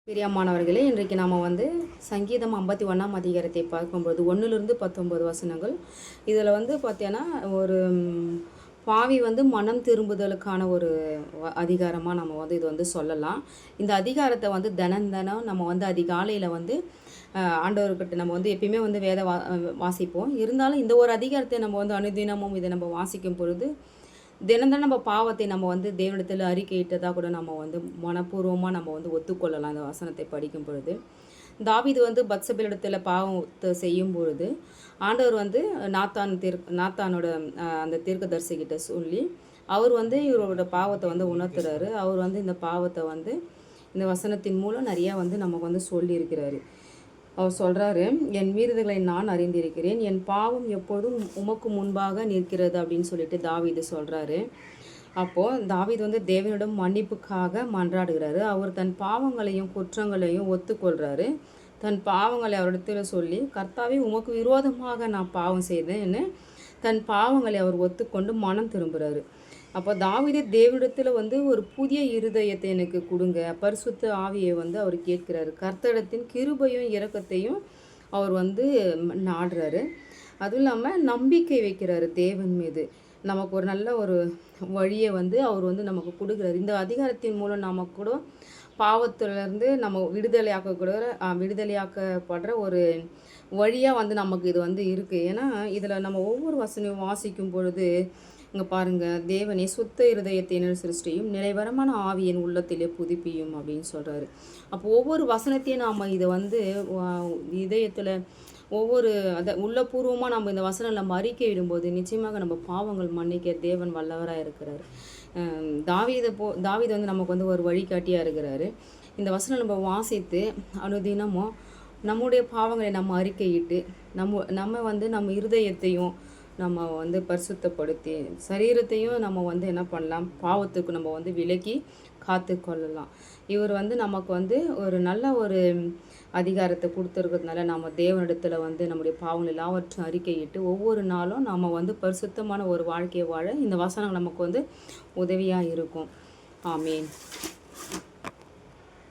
பிரியமானவர்களே, இன்றைக்கு நாம் சங்கீதம் 51ஆம் அதிகாரத்தை பார்க்கும்போது 1லிருந்து 19 வசனங்கள். இதில் பார்த்தீங்கன்னா ஒரு பாவி மனம் திரும்புதலுக்கான ஒரு அதிகாரமாக நம்ம இது சொல்லலாம். இந்த அதிகாரத்தை தினம் நம்ம அதிகாலையில் ஆண்டவர்கிட்ட நம்ம எப்பயுமே வேத வாசிப்போம். இருந்தாலும் இந்த ஒரு அதிகாரத்தை நம்ம அனுதினமும் இதை நம்ம வாசிக்கும் பொழுது தினம் நம்ம பாவத்தை நம்ம தேவனிடத்தில் அறிக்கையிட்டதாக கூட நம்ம மனப்பூர்வமாக நம்ம ஒத்துக்கொள்ளலாம். அந்த வசனத்தை படிக்கும் பொழுது தாவீது பத்சபேலிடத்தில் பாவத்தை செய்யும் பொழுது ஆண்டவர் நாத்தானோட அந்த தீர்க்கதரிசிகிட்ட சொல்லி அவர் இவரோட பாவத்தை உணர்த்துறாரு. அவர் இந்த பாவத்தை இந்த வசனத்தின் மூலம் நிறையா நமக்கு சொல்லியிருக்கிறாரு. அவர் சொல்கிறாரு, என் மீறுதல்களை நான் அறிந்திருக்கிறேன், என் பாவம் எப்பொழுதும் உமக்கு முன்பாக நிற்கிறது அப்படின்னு சொல்லிட்டு தாவீது சொல்கிறாரு. அப்போது தாவீது தேவனிடம் மன்னிப்புக்காக மன்றாடுகிறாரு. அவர் தன் பாவங்களையும் குற்றங்களையும் ஒத்துக்கொள்கிறாரு. தன் பாவங்களை அவரிடத்துல சொல்லி, கர்த்தாவே உமக்கு விரோதமாக நான் பாவம் செய்தேன்னு தன் பாவங்களை அவர் ஒத்துக்கொண்டு மனம் திரும்புகிறாரு. அப்போ தாவீது தேவனிடத்தில் ஒரு புதிய இருதயத்தை எனக்கு கொடுங்க, பரிசுத்த ஆவியை அவர் கேட்கிறாரு. கர்த்தரிடத்தின் கிருபையும் இரக்கத்தையும் அவர் நாடுறாரு. அதுவும் இல்லாமல் நம்பிக்கை வைக்கிறாரு தேவன் மீது. நமக்கு ஒரு நல்ல ஒரு வழியை அவர் நமக்கு கொடுக்குறாரு. இந்த அதிகாரத்தின் மூலம் நமக்கு கூட பாவத்திலேருந்து நம்ம விடுதலையாக்கப்படுற ஒரு வழியாக நமக்கு இது இருக்குது. ஏன்னா இதில் நம்ம ஒவ்வொரு வசனையும் வாசிக்கும் பொழுது இங்கே பாருங்கள், தேவனே சுத்த இருதயத்தினர் சிருஷ்டியும் நிலைவரமான ஆவியின் உள்ளத்திலே புதுப்பியும் அப்படின்னு சொல்கிறாரு. அப்போ ஒவ்வொரு வசனத்தையும் நாம் இதை இதயத்தில் ஒவ்வொரு உள்ளபூர்வமாக நம்ம இந்த வசனம் நம்ம அறிக்கையிடும்போது நிச்சயமாக நம்ம பாவங்கள் மன்னிக்க தேவன் வல்லவராக இருக்கிறார். தாவீது நமக்கு ஒரு வழிகாட்டியாக இருக்கிறாரு. இந்த வசனம் நம்ம வாசித்து அனுதினமும் நம்முடைய பாவங்களை நம்ம அறிக்கையிட்டு நம்ம இருதயத்தையும் நம்ம பரிசுத்தப்படுத்தி சரீரத்தையும் நம்ம என்ன பண்ணலாம், பாவத்துக்கு நம்ம விலக்கி காத்து கொள்ளலாம். இவர் நமக்கு ஒரு நல்ல ஒரு அதிகாரத்தை கொடுத்துருக்கிறதுனால நம்ம தேவனிடத்தில் நம்முடைய பாவங்கள் எல்லாவற்றையும் அறிக்கையிட்டு ஒவ்வொரு நாளும் நம்ம பரிசுத்தமான ஒரு வாழ்க்கையை வாழ இந்த வசனம் நமக்கு உதவியாக இருக்கும். ஆமீன்.